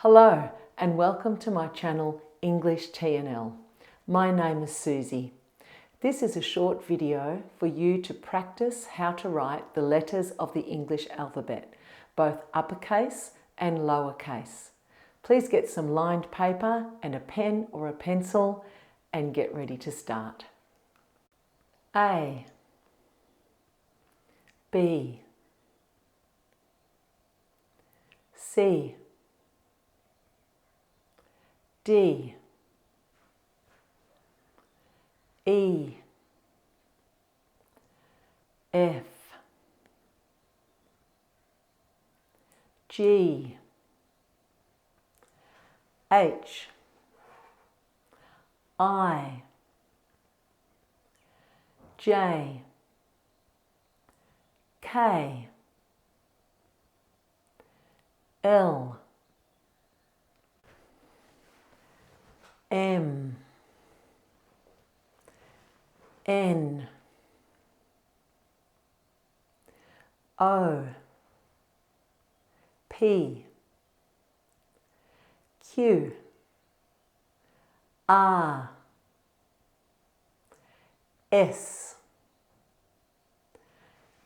Hello and welcome to my channel English T&L. My name is Susie. This is a short video for you to practice how to write the letters of the English alphabet, both uppercase and lowercase. Please get some lined paper and a pen or a pencil and get ready to start. A, B, C, D, E, F, G, H, I, J, K, L, M, N, O, P, Q, R, S,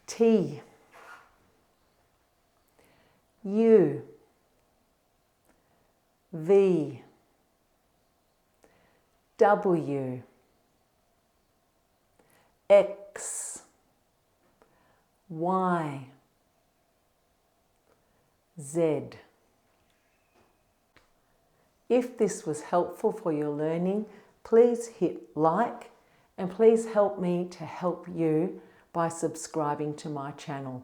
T, U, V, W, X, Y, Z. If this was helpful for your learning, please hit like and please help me to help you by subscribing to my channel.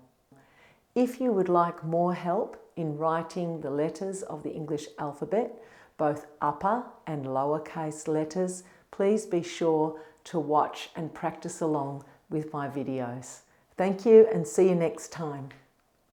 If you would like more help in writing the letters of the English alphabet, both upper and lowercase letters, please be sure to watch and practice along with my videos. Thank you and see you next time.